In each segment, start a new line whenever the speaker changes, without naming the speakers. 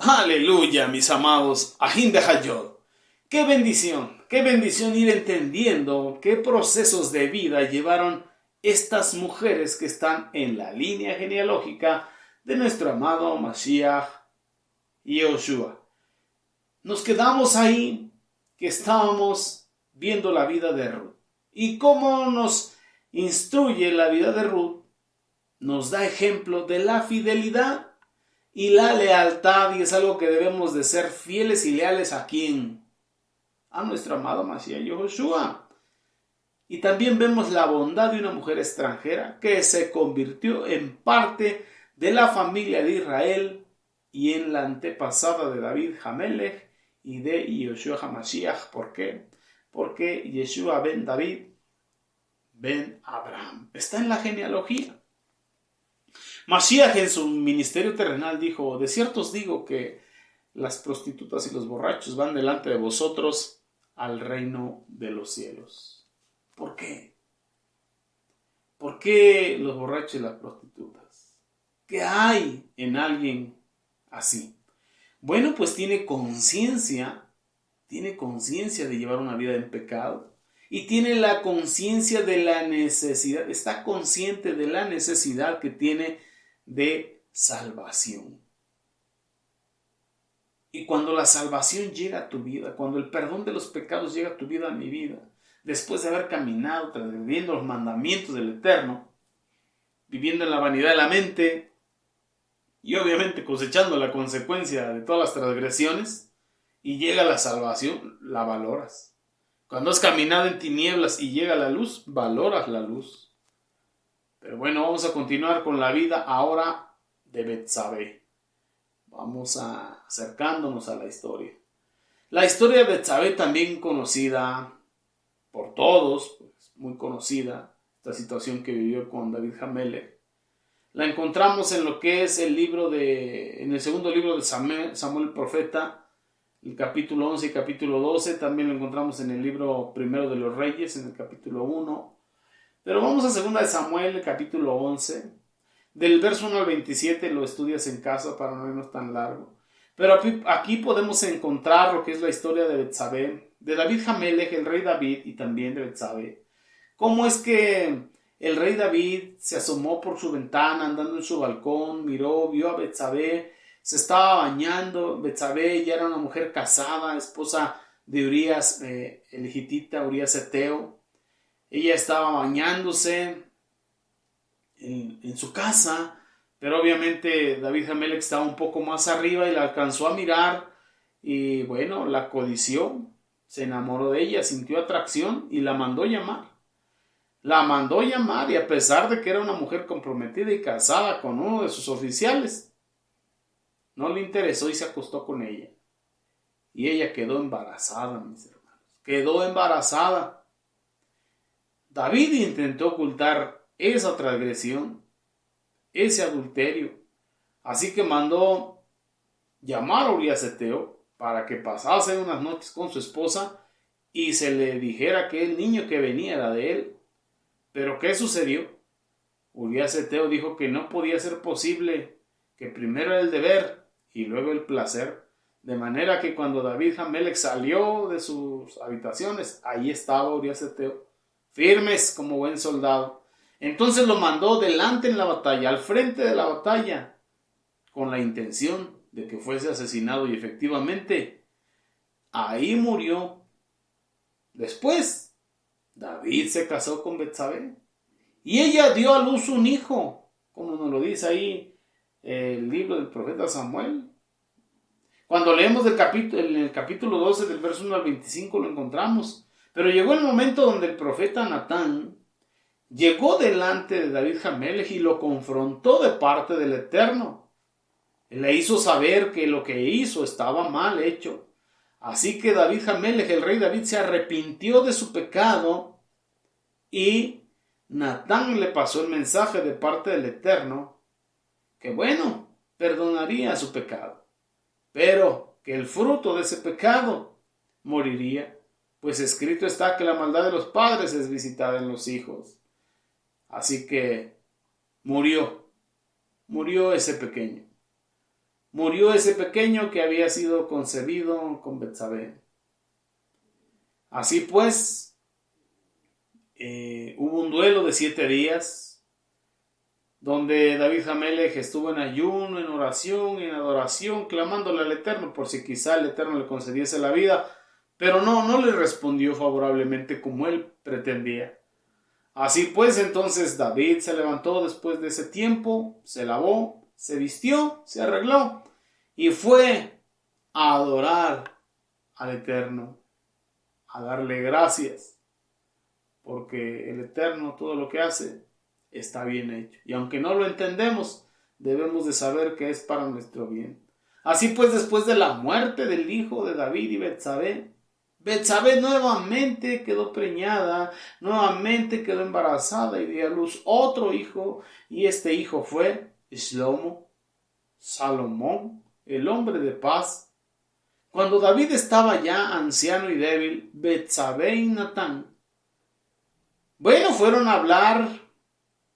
Aleluya, mis amados. Ahin de Hayod. Qué bendición ir entendiendo qué procesos de vida llevaron estas mujeres que están en la línea genealógica de nuestro amado Mashiach Yehoshua. Nos quedamos ahí que estábamos viendo la vida de Ruth. Y cómo nos instruye la vida de Ruth, nos da ejemplo de la fidelidad y la lealtad, y es algo que debemos de ser fieles y leales a quién, a nuestro amado Mashiach Yehoshua. Y también vemos la bondad de una mujer extranjera que se convirtió en parte de la familia de Israel y en la antepasada de David Hamelech y de Yehoshua HaMashiach. ¿Por qué? Porque Yeshua ben David ben Abraham está en la genealogía. Mashiach en su ministerio terrenal dijo: de cierto os digo que las prostitutas y los borrachos van delante de vosotros al reino de los cielos. ¿Por qué? ¿Por qué los borrachos y las prostitutas? ¿Qué hay en alguien así? Bueno, pues tiene conciencia de llevar una vida en pecado y tiene la conciencia de la necesidad, está consciente de la necesidad que tiene de salvación. Y cuando la salvación llega a tu vida, cuando el perdón de los pecados llega a tu vida, a mi vida, después de haber caminado transgrediendo los mandamientos del Eterno, viviendo en la vanidad de la mente y obviamente cosechando la consecuencia de todas las transgresiones, y llega la salvación, la valoras. Cuando has caminado en tinieblas y llega la luz, valoras la luz. Pero bueno, vamos a continuar con la vida ahora de Betsabé. Vamos acercándonos a la historia. La historia de Betsabé, también conocida por todos, pues muy conocida, esta situación que vivió con David Hamelech, la encontramos en lo que es en el segundo libro de Samuel el profeta, el capítulo 11 y capítulo 12. También lo encontramos en el libro primero de los Reyes, en el capítulo 1. Pero vamos a segunda de Samuel, el capítulo 11. Del verso 1 al 27 lo estudias en casa para no irnos tan largo. Pero aquí podemos encontrar lo que es la historia de Betsabé, de David Hamelech, el rey David, y también de Betsabé. Cómo es que el rey David se asomó por su ventana, andando en su balcón, vio a Betsabé, se estaba bañando. Betsabé ya era una mujer casada, esposa de Urías, el hitita, Urías Eteo. Ella estaba bañándose en su casa, pero obviamente David Hamelech estaba un poco más arriba y la alcanzó a mirar y bueno, la codició, se enamoró de ella, sintió atracción y la mandó llamar. La mandó llamar, y a pesar de que era una mujer comprometida y casada con uno de sus oficiales, no le interesó y se acostó con ella. Y ella quedó embarazada, mis hermanos. Quedó embarazada. David intentó ocultar esa transgresión, ese adulterio. Así que mandó llamar a Urías Eteo para que pasase unas noches con su esposa y se le dijera que el niño que venía era de él. Pero ¿qué sucedió? Urías Eteo dijo que no podía ser posible, que primero era el deber y luego el placer. De manera que cuando David Hamelech salió de sus habitaciones, ahí estaba Urías Eteo, firmes como buen soldado. Entonces lo mandó delante en la batalla, al frente de la batalla, con la intención de que fuese asesinado, y efectivamente ahí murió. Después David se casó con Betsabé y ella dio a luz un hijo, como nos lo dice ahí el libro del profeta Samuel. Cuando leemos en el capítulo 12 del verso 1 al 25 lo encontramos. Pero llegó el momento donde el profeta Natán llegó delante de David Hamelech y lo confrontó de parte del Eterno. Le hizo saber que lo que hizo estaba mal hecho. Así que David Hamelech, el rey David, se arrepintió de su pecado y Natán le pasó el mensaje de parte del Eterno que bueno, perdonaría su pecado, pero que el fruto de ese pecado moriría. Pues escrito está que la maldad de los padres es visitada en los hijos. Así que murió ese pequeño. murió ese pequeño que había sido concebido con Betsabé. Así pues, hubo un duelo de 7 días, donde David Amelech estuvo en ayuno, en oración, en adoración, clamándole al Eterno por si quizá el Eterno le concediese la vida, pero no le respondió favorablemente como él pretendía. Así pues, entonces David se levantó después de ese tiempo, se lavó, se vistió, se arregló y fue a adorar al Eterno, a darle gracias, porque el Eterno todo lo que hace está bien hecho. Y aunque no lo entendemos, debemos de saber que es para nuestro bien. Así pues, después de la muerte del hijo de David y Betsabé, Betsabé nuevamente quedó preñada, nuevamente quedó embarazada y dio a luz otro hijo, y este hijo fue Shlomo, Salomón, el hombre de paz. Cuando David estaba ya anciano y débil, Betsabé y Natán, fueron a hablar,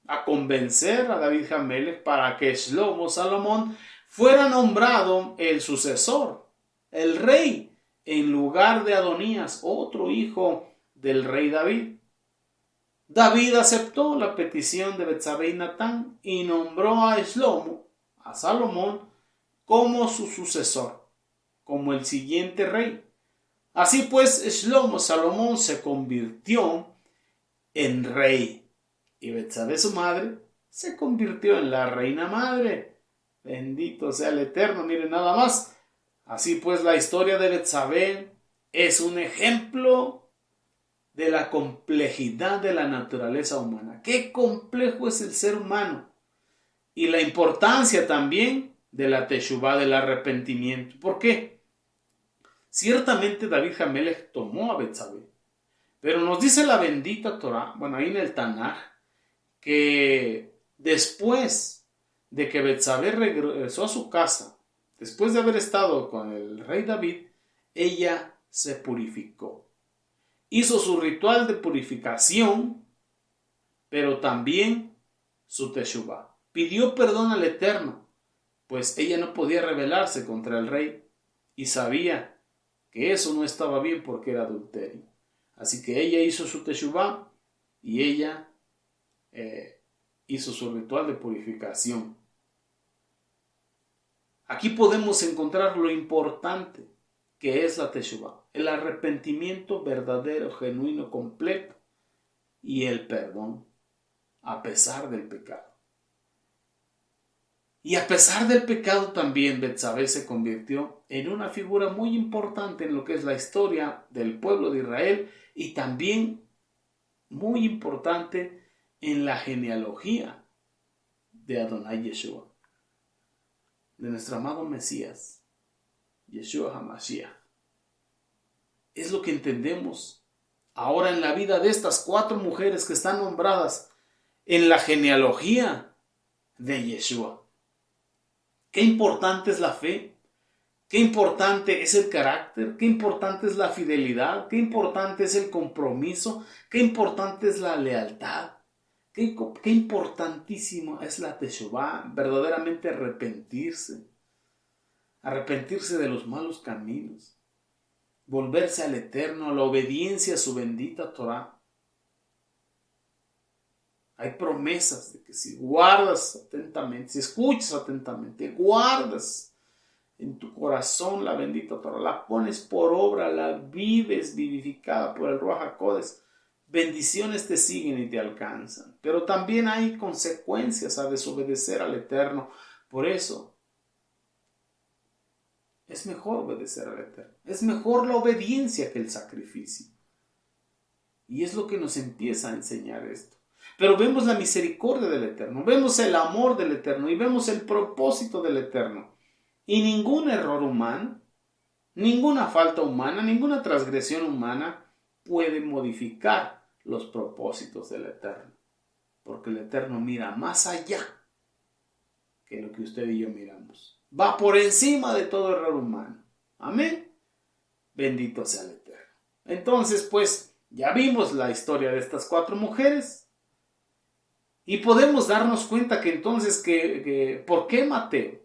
a convencer a David Amelech para que Shlomo, Salomón, fuera nombrado el sucesor, el rey, en lugar de Adonías, otro hijo del rey David. David aceptó la petición de Betsabé y Natán y nombró a Shlomo, a Salomón, como su sucesor, como el siguiente rey. Así pues, Shlomo, Salomón, se convirtió en rey y Betsabé, su madre, se convirtió en la reina madre. Bendito sea el Eterno, miren nada más. Así pues, la historia de Betsabé es un ejemplo de la complejidad de la naturaleza humana. Qué complejo es el ser humano. Y la importancia también de la teshuvá, del arrepentimiento. ¿Por qué? Ciertamente David Amelech tomó a Betsabé. Pero nos dice la bendita Torah, ahí en el Tanaj, que después de que Betsabé regresó a su casa, después de haber estado con el rey David, ella se purificó. Hizo su ritual de purificación, pero también su teshuvá. Pidió perdón al Eterno, pues ella no podía rebelarse contra el rey y sabía que eso no estaba bien porque era adulterio. Así que ella hizo su teshuvá y ella hizo su ritual de purificación. Aquí podemos encontrar lo importante que es la teshuvá, el arrepentimiento verdadero, genuino, completo y el perdón a pesar del pecado. Y a pesar del pecado también Betsabé se convirtió en una figura muy importante en lo que es la historia del pueblo de Israel y también muy importante en la genealogía de Adonai Yeshua, de nuestro amado Mesías, Yeshua HaMashiach. Es lo que entendemos ahora en la vida de estas 4 mujeres que están nombradas en la genealogía de Yeshua. Qué importante es la fe, qué importante es el carácter, qué importante es la fidelidad, qué importante es el compromiso, qué importante es la lealtad, qué importantísimo es la teshuvá, verdaderamente arrepentirse de los malos caminos, volverse al Eterno, a la obediencia a su bendita Torah. Hay promesas de que si guardas atentamente, si escuchas atentamente, guardas en tu corazón la bendita Torah, la pones por obra, la vives vivificada por el Ruach HaKodesh, bendiciones te siguen y te alcanzan. Pero también hay consecuencias a desobedecer al Eterno. Por eso es mejor obedecer al Eterno. Es mejor la obediencia que el sacrificio. Y es lo que nos empieza a enseñar esto. Pero vemos la misericordia del Eterno, vemos el amor del Eterno y vemos el propósito del Eterno. Y ningún error humano, ninguna falta humana, ninguna transgresión humana puede modificar los propósitos del Eterno. Porque el Eterno mira más allá que lo que usted y yo miramos. Va por encima de todo error humano. Amén. Bendito sea el Eterno. Entonces, pues, ya vimos la historia de estas 4 mujeres. Y podemos darnos cuenta que entonces, ¿por qué Mateo?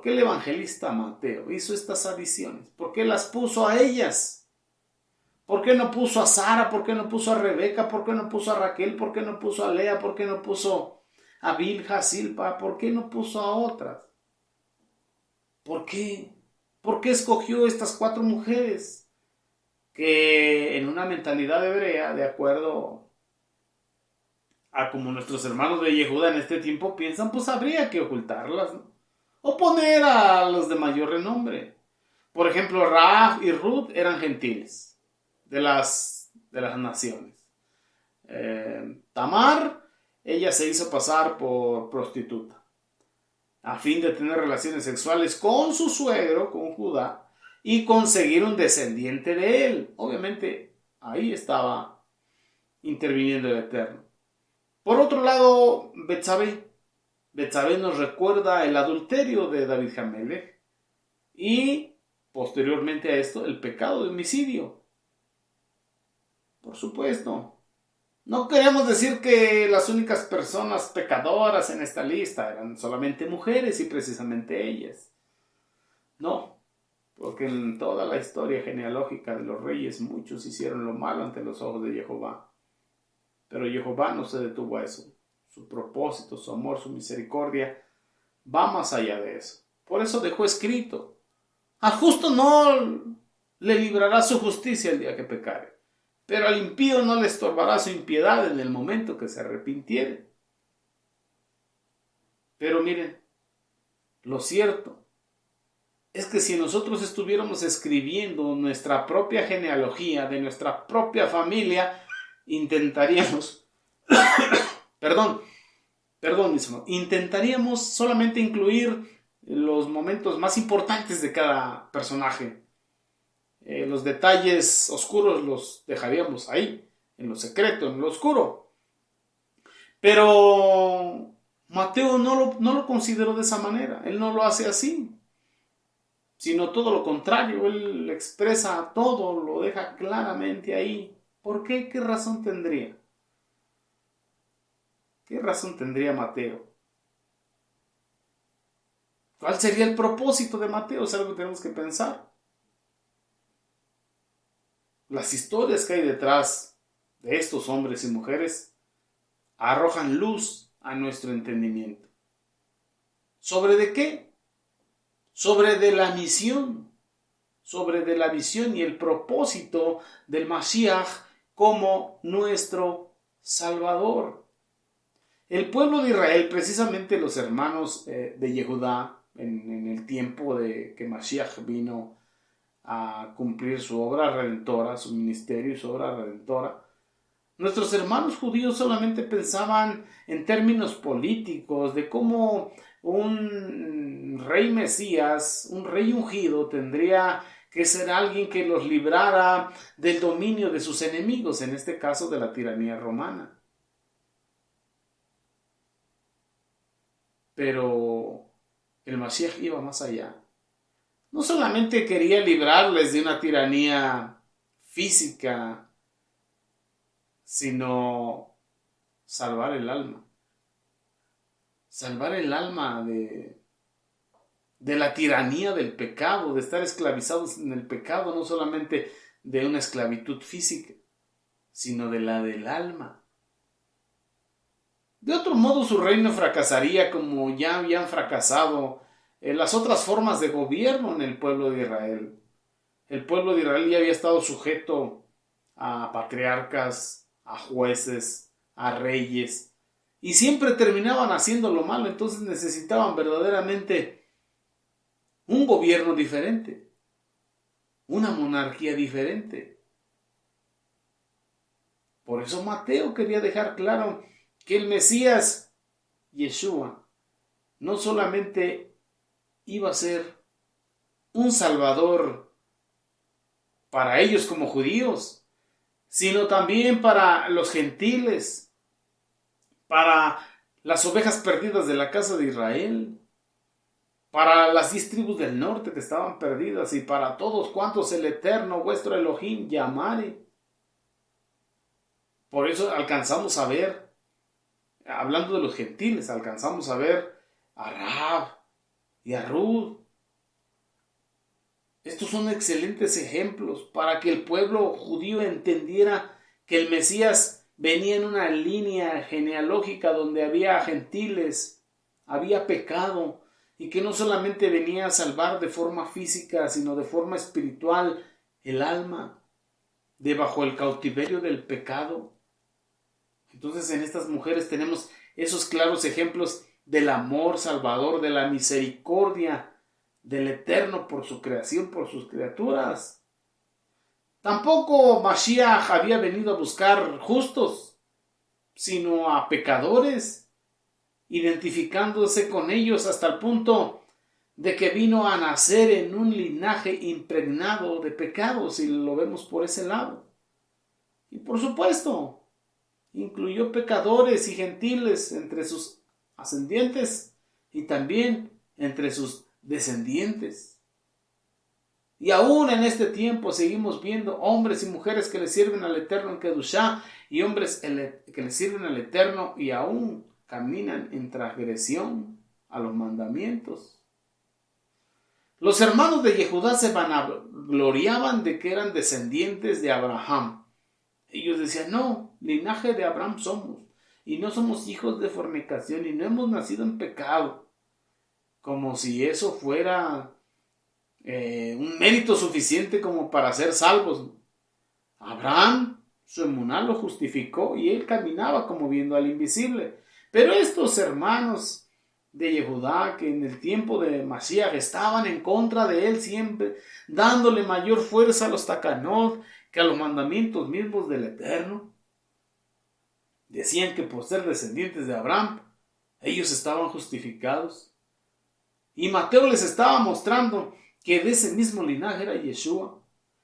qué el evangelista Mateo hizo estas adiciones? ¿Por qué las puso a ellas? ¿Por qué no puso a Sara? ¿Por qué no puso a Rebeca? ¿Por qué no puso a Raquel? ¿Por qué no puso a Lea? ¿Por qué no puso a Bilha, Silpa? ¿Por qué no puso a otras? ¿Por qué? ¿Por qué escogió estas 4 mujeres? Que en una mentalidad hebrea, de acuerdo a como nuestros hermanos de Yehuda en este tiempo piensan, pues habría que ocultarlas, ¿no? O poner a los de mayor renombre. Por ejemplo, Rahab y Ruth eran gentiles de las naciones. Tamar, ella se hizo pasar por prostituta a fin de tener relaciones sexuales con su suegro, con Judá, y conseguir un descendiente de él. Obviamente, ahí estaba interviniendo el Eterno. Por otro lado, Betsabé. Betsabé nos recuerda el adulterio de David Hamelech y, posteriormente a esto, el pecado de homicidio. Por supuesto, no queremos decir que las únicas personas pecadoras en esta lista eran solamente mujeres y precisamente ellas. No, porque en toda la historia genealógica de los reyes muchos hicieron lo malo ante los ojos de Jehová. Pero Jehová no se detuvo a eso. Su propósito, su amor, su misericordia va más allá de eso. Por eso dejó escrito: al justo no le librará su justicia el día que pecare, pero al impío no le estorbará su impiedad en el momento que se arrepintiere. Pero miren, lo cierto es que si nosotros estuviéramos escribiendo nuestra propia genealogía de nuestra propia familia, intentaríamos, intentaríamos solamente incluir los momentos más importantes de cada personaje. Los detalles oscuros los dejaríamos ahí, en lo secreto, en lo oscuro. Pero Mateo no lo consideró de esa manera. Él no lo hace así, sino todo lo contrario. Él expresa todo, lo deja claramente ahí. ¿Por qué? ¿Qué razón tendría? ¿Qué razón tendría Mateo? ¿Cuál sería el propósito de Mateo? Es algo que tenemos que pensar. Las historias que hay detrás de estos hombres y mujeres arrojan luz a nuestro entendimiento. ¿Sobre de qué? Sobre de la misión, sobre de la visión y el propósito del Mashiach como nuestro Salvador. El pueblo de Israel, precisamente los hermanos de Yehudá, en el tiempo de que Mashiach vino a cumplir su obra redentora, su ministerio y su obra redentora, nuestros hermanos judíos solamente pensaban en términos políticos, de cómo un rey Mesías, un rey ungido, tendría que ser alguien que los librara del dominio de sus enemigos, en este caso de la tiranía romana. Pero el Mashiach iba más allá. No solamente quería librarles de una tiranía física, sino salvar el alma. Salvar el alma de la tiranía del pecado, de estar esclavizados en el pecado, no solamente de una esclavitud física, sino de la del alma. De otro modo su reino fracasaría como ya habían fracasado las otras formas de gobierno en el pueblo de Israel. El pueblo de Israel ya había estado sujeto a patriarcas, a jueces, a reyes, y siempre terminaban haciendo lo malo. Entonces necesitaban verdaderamente un gobierno diferente, una monarquía diferente. Por eso Mateo quería dejar claro que el Mesías, Yeshua, no solamente iba a ser un salvador para ellos como judíos, sino también para los gentiles, para las ovejas perdidas de la casa de Israel, para las 10 tribus del norte que estaban perdidas y para todos cuantos el Eterno vuestro Elohim llamare. Por eso alcanzamos a ver, hablando de los gentiles, alcanzamos a ver a Rahab, y a Ruth. Estos son excelentes ejemplos para que el pueblo judío entendiera que el Mesías venía en una línea genealógica donde había gentiles, había pecado, y que no solamente venía a salvar de forma física, sino de forma espiritual el alma de bajo el cautiverio del pecado. Entonces en estas mujeres tenemos esos claros ejemplos del amor salvador, de la misericordia del Eterno por su creación, por sus criaturas. Tampoco Mashiach había venido a buscar justos, sino a pecadores, identificándose con ellos hasta el punto de que vino a nacer en un linaje impregnado de pecados, y lo vemos por ese lado. Y por supuesto, incluyó pecadores y gentiles entre sus ascendientes y también entre sus descendientes. Y aún en este tiempo seguimos viendo hombres y mujeres que le sirven al Eterno en Kedushá, y hombres que le sirven al Eterno y aún caminan en transgresión a los mandamientos. Los hermanos de Yehudá se vanagloriaban de que eran descendientes de Abraham. Ellos decían, no, linaje de Abraham somos, y no somos hijos de fornicación, y no hemos nacido en pecado. Como si eso fuera un mérito suficiente como para ser salvos. Abraham, su emuná lo justificó, y él caminaba como viendo al invisible. Pero estos hermanos de Yehudá, que en el tiempo de Mashiach estaban en contra de él siempre, dándole mayor fuerza a los takanot que a los mandamientos mismos del Eterno, decían que por ser descendientes de Abraham, ellos estaban justificados. Y Mateo les estaba mostrando que de ese mismo linaje era Yeshua,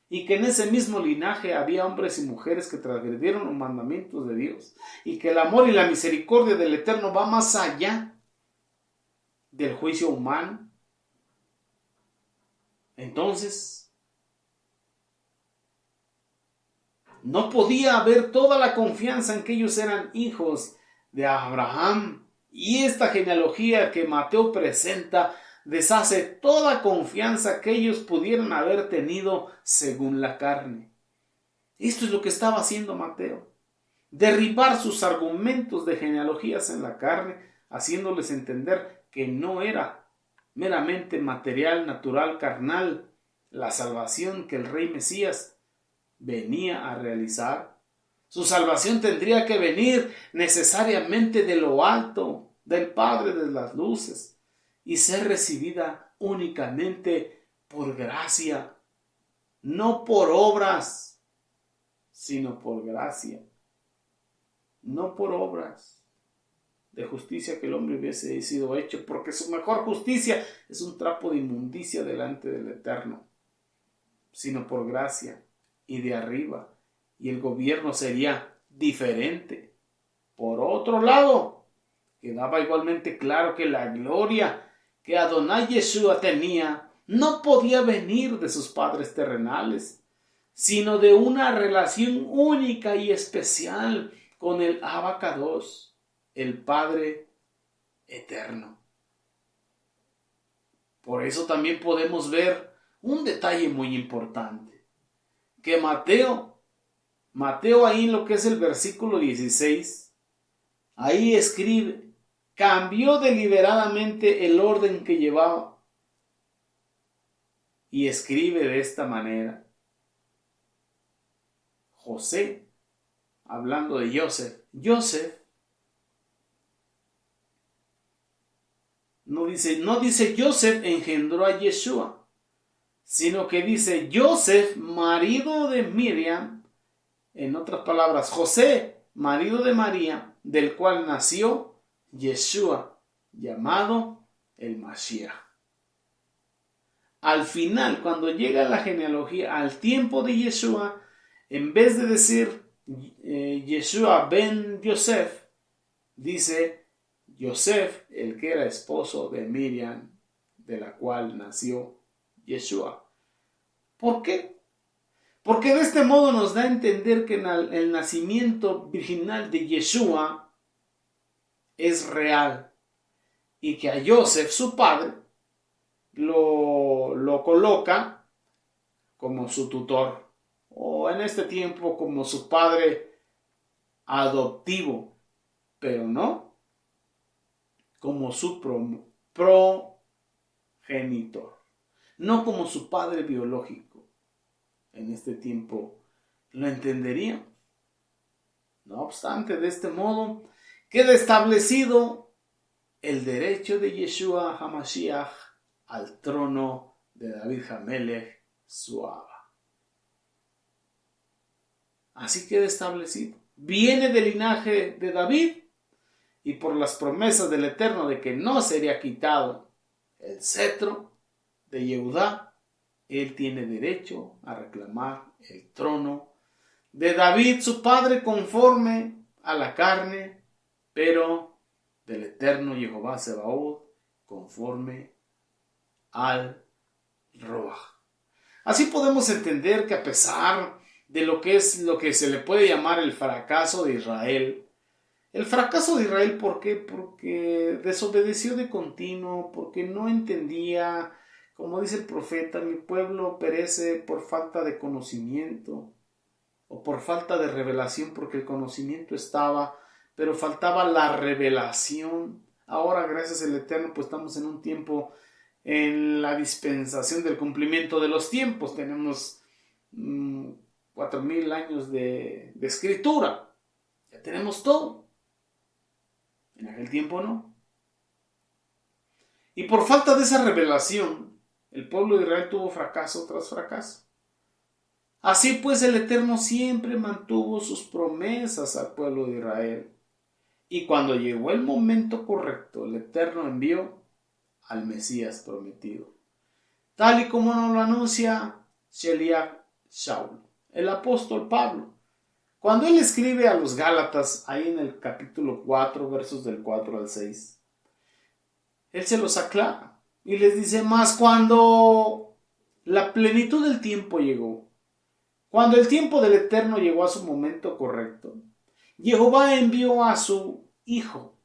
y que en ese mismo linaje había hombres y mujeres que transgredieron los mandamientos de Dios, y que el amor y la misericordia del Eterno va más allá del juicio humano. Entonces, no podía haber toda la confianza en que ellos eran hijos de Abraham, y esta genealogía que Mateo presenta deshace toda confianza que ellos pudieran haber tenido según la carne. Esto es lo que estaba haciendo Mateo: derribar sus argumentos de genealogías en la carne, haciéndoles entender que no era meramente material, natural, carnal, la salvación que el Rey Mesías venía a realizar. Su salvación tendría que venir necesariamente de lo alto, del Padre de las luces, y ser recibida únicamente por gracia, no por obras, sino por gracia, no por obras de justicia que el hombre hubiese sido hecho, porque su mejor justicia es un trapo de inmundicia delante del Eterno, sino por gracia y de arriba, y el gobierno sería diferente. Por otro lado, quedaba igualmente claro que la gloria que Adonai Yeshua tenía no podía venir de sus padres terrenales, sino de una relación única y especial con el Abacados, el Padre eterno. Por eso también podemos ver un detalle muy importante, que Mateo ahí en lo que es el versículo 16, ahí escribe, cambió deliberadamente el orden que llevaba, y escribe de esta manera: José, hablando de Joseph, no dice Joseph engendró a Yeshua, sino que dice Joseph, marido de Miriam, en otras palabras, José, marido de María, del cual nació Yeshua, llamado el Mashiach. Al final, cuando llega la genealogía al tiempo de Yeshua, en vez de decir Yeshua ben Yosef, dice Yosef, el que era esposo de Miriam, de la cual nació Yeshua. ¿Por qué? Porque de este modo nos da a entender que el nacimiento virginal de Yeshua es real, y que a Joseph, su padre, lo coloca como su tutor, o en este tiempo como su padre adoptivo, pero no como su progenitor, no como su padre biológico. En este tiempo lo entenderíamos. No obstante, de este modo queda establecido el derecho de Yeshua HaMashiach al trono de David HaMelech, su Abba. Así queda establecido. Viene del linaje de David y por las promesas del Eterno de que no sería quitado el cetro de Yehudá, él tiene derecho a reclamar el trono de David, su padre, conforme a la carne, pero del Eterno Jehová Sebaot, conforme al Ruach. Así podemos entender que a pesar de lo que se le puede llamar el fracaso de Israel, ¿por qué? Porque desobedeció de continuo, porque no entendía, como dice el profeta, mi pueblo perece por falta de conocimiento o por falta de revelación, porque el conocimiento estaba, pero faltaba la revelación. Ahora, gracias al Eterno, pues estamos en un tiempo, en la dispensación del cumplimiento de los tiempos. Tenemos 4,000 años de escritura. Ya tenemos todo. En aquel tiempo no. Y por falta de esa revelación, el pueblo de Israel tuvo fracaso tras fracaso. Así pues, el Eterno siempre mantuvo sus promesas al pueblo de Israel. Y cuando llegó el momento correcto, el Eterno envió al Mesías prometido, tal y como nos lo anuncia Sheliach Shaul, el apóstol Pablo. Cuando él escribe a los Gálatas, ahí en el capítulo 4, versos del 4 al 6, él se los aclara y les dice: mas cuando la plenitud del tiempo llegó, cuando el tiempo del Eterno llegó a su momento correcto, Jehová envió a su Hijo,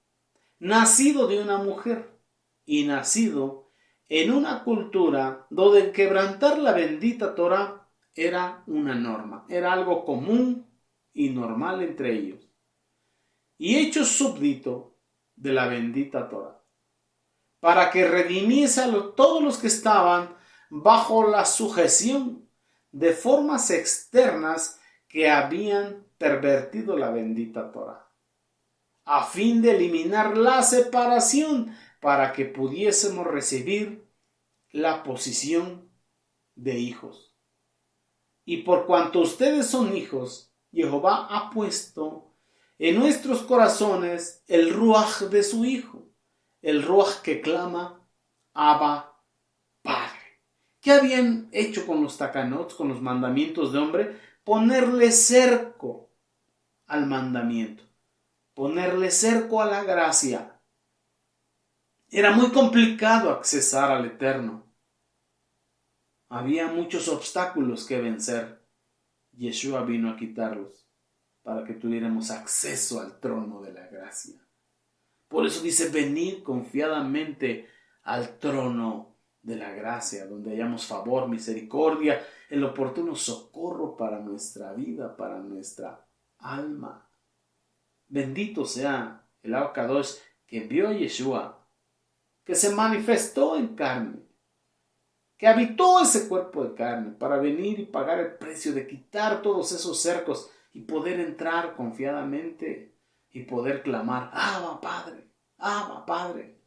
nacido de una mujer y nacido en una cultura donde quebrantar la bendita Torah era una norma, era algo común y normal entre ellos, y hecho súbdito de la bendita Torah, para que redimiese a todos los que estaban bajo la sujeción de formas externas que habían pervertido la bendita Torah, a fin de eliminar la separación, para que pudiésemos recibir la posición de hijos. Y por cuanto ustedes son hijos, Jehová ha puesto en nuestros corazones el ruaj de su Hijo, el ruaj que clama, Abba, Padre. ¿Qué habían hecho con los takanot, con los mandamientos de hombre? Ponerle cerco al mandamiento, ponerle cerco a la gracia. Era muy complicado accesar al Eterno. Había muchos obstáculos que vencer. Yeshua vino a quitarlos para que tuviéramos acceso al trono de la gracia. Por eso dice: venid confiadamente al trono de la gracia, donde hallamos favor, misericordia, el oportuno socorro para nuestra vida, para nuestra alma. Bendito sea el Abacadosh que envió a Yeshua, que se manifestó en carne, que habitó ese cuerpo de carne para venir y pagar el precio de quitar todos esos cercos y poder entrar confiadamente y poder clamar: Abba, Padre, Abba, Padre.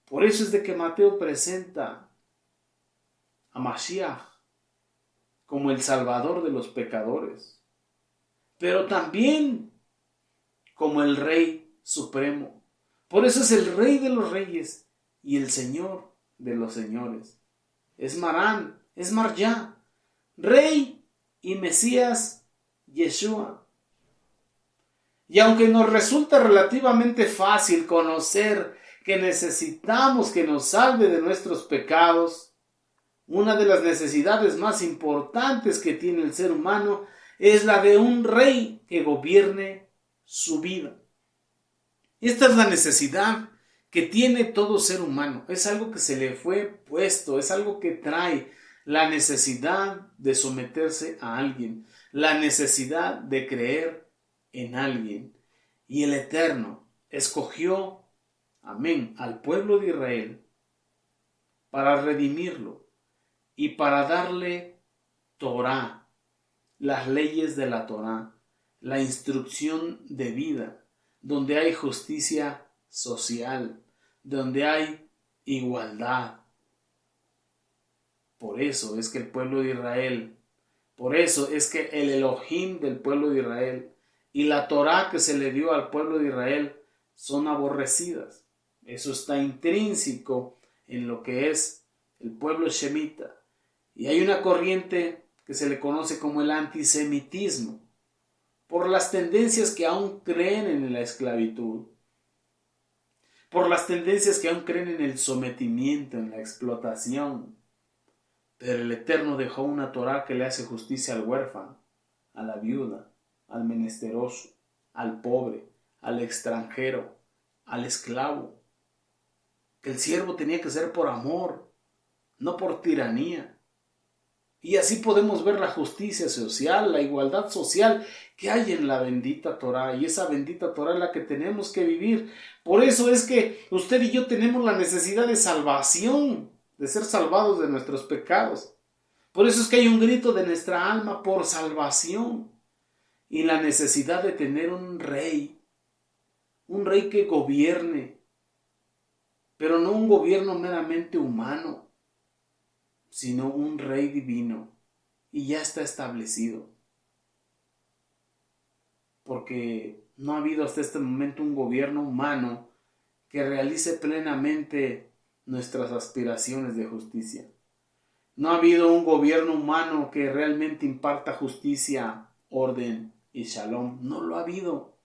Por eso es de que Mateo presenta a Mashiach como el Salvador de los pecadores, pero también como el Rey Supremo. Por eso es el Rey de los Reyes y el Señor de los señores. Es Marán, es Marjá, Rey y Mesías Yeshua. Y aunque nos resulta relativamente fácil conocer que necesitamos que nos salve de nuestros pecados, una de las necesidades más importantes que tiene el ser humano es la de un rey que gobierne su vida. Esta es la necesidad que tiene todo ser humano. Es algo que se le fue puesto, es algo que trae la necesidad de someterse a alguien, la necesidad de creer en alguien. Y el Eterno escogió, amén, al pueblo de Israel para redimirlo y para darle Torá, las leyes de la Torá, la instrucción de vida, donde hay justicia social, donde hay igualdad. Por eso es que el pueblo de Israel, por eso es que el Elohim del pueblo de Israel y la Torá que se le dio al pueblo de Israel son aborrecidas. Eso está intrínseco en lo que es el pueblo shemita. Y hay una corriente que se le conoce como el antisemitismo, por las tendencias que aún creen en la esclavitud, por las tendencias que aún creen en el sometimiento, en la explotación. Pero el Eterno dejó una Torá que le hace justicia al huérfano, a la viuda, al menesteroso, al pobre, al extranjero, al esclavo. Que el siervo tenía que ser por amor, no por tiranía. Y así podemos ver la justicia social, la igualdad social que hay en la bendita Torá. Y esa bendita Torá es la que tenemos que vivir. Por eso es que usted y yo tenemos la necesidad de salvación, de ser salvados de nuestros pecados. Por eso es que hay un grito de nuestra alma por salvación. Y la necesidad de tener un rey que gobierne, pero no un gobierno meramente humano, sino un rey divino, y ya está establecido. Porque no ha habido hasta este momento un gobierno humano que realice plenamente nuestras aspiraciones de justicia. No ha habido un gobierno humano que realmente imparta justicia, orden y shalom. No lo ha habido.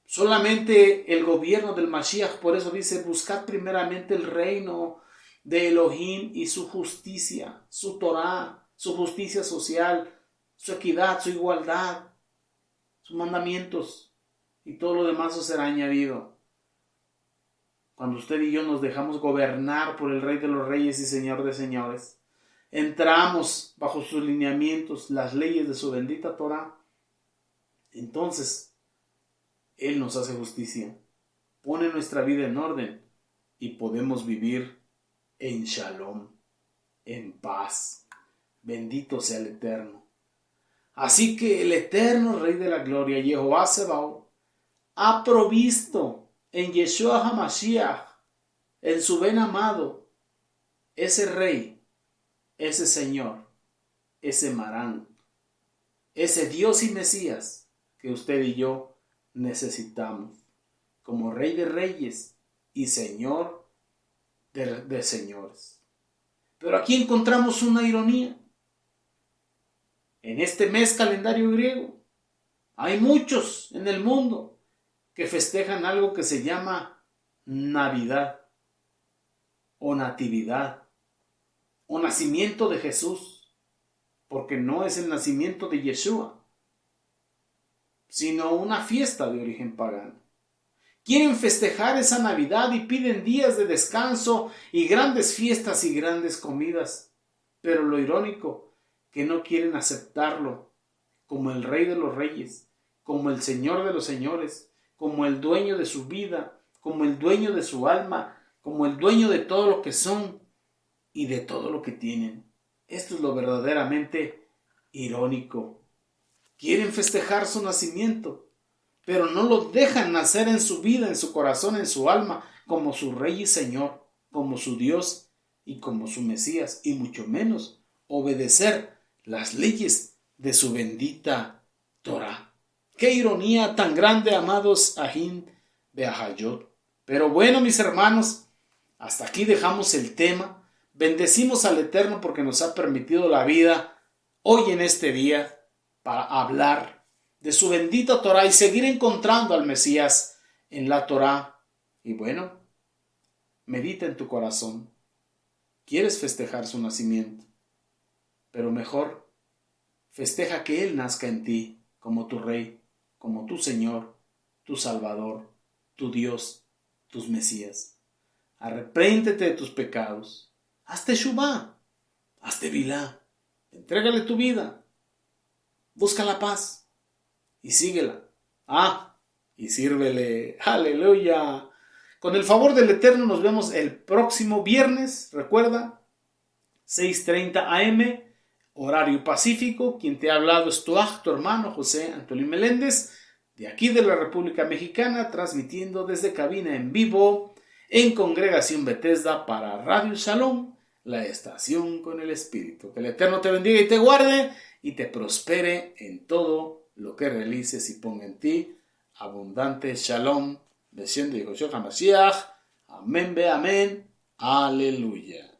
Solamente el gobierno del Mashiach, por eso dice, buscad primeramente el reino de Elohim y su justicia, su Torá, su justicia social, su equidad, su igualdad, sus mandamientos, y todo lo demás os será añadido. Cuando usted y yo nos dejamos gobernar por el Rey de los Reyes y Señor de Señores, entramos bajo sus lineamientos, las leyes de su bendita Torá, entonces Él nos hace justicia, pone nuestra vida en orden y podemos vivir en shalom, en paz. Bendito sea el Eterno. Así que el eterno Rey de la Gloria, Jehová Sebaot, ha provisto en Yeshua HaMashiach, en su ben amado, ese Rey, ese Señor, ese Marán, ese Dios y Mesías que usted y yo necesitamos, como Rey de Reyes y Señor de señores. Pero aquí encontramos una ironía. En este mes calendario griego hay muchos en el mundo que festejan algo que se llama Navidad o Natividad o nacimiento de Jesús, porque no es el nacimiento de Yeshua, sino una fiesta de origen pagano. Quieren festejar esa Navidad y piden días de descanso y grandes fiestas y grandes comidas. Pero lo irónico, que no quieren aceptarlo como el Rey de los Reyes, como el Señor de los Señores, como el dueño de su vida, como el dueño de su alma, como el dueño de todo lo que son y de todo lo que tienen. Esto es lo verdaderamente irónico. Quieren festejar su nacimiento, pero no lo dejan nacer en su vida, en su corazón, en su alma, como su Rey y Señor, como su Dios y como su Mesías, y mucho menos obedecer las leyes de su bendita Torá. ¡Qué ironía tan grande, amados Ahin Beahayot! Pero bueno, mis hermanos, hasta aquí dejamos el tema. Bendecimos al Eterno porque nos ha permitido la vida hoy en este día para hablar de su bendita Torá y seguir encontrando al Mesías en la Torá. Y bueno, medita en tu corazón. ¿Quieres festejar su nacimiento? Pero mejor, festeja que Él nazca en ti como tu Rey, como tu Señor, tu Salvador, tu Dios, tus Mesías. Arrepéntete de tus pecados. Hazte Shuvá. Hazte Bilá. Entrégale tu vida. Busca la paz. Y síguela. Y sírvele. Aleluya. Con el favor del Eterno nos vemos el próximo viernes. Recuerda, 6:30 AM, horario pacífico. Quien te ha hablado es tu hermano José Antolín Meléndez, de aquí de la República Mexicana, transmitiendo desde cabina en vivo en Congregación Bethesda para Radio Shalom, la estación con el Espíritu. Que el Eterno te bendiga y te guarde y te prospere en todo lo que realices y ponga en ti abundante Shalom. Besión de Yeshua HaMashiach. Amén, ve amén. Aleluya.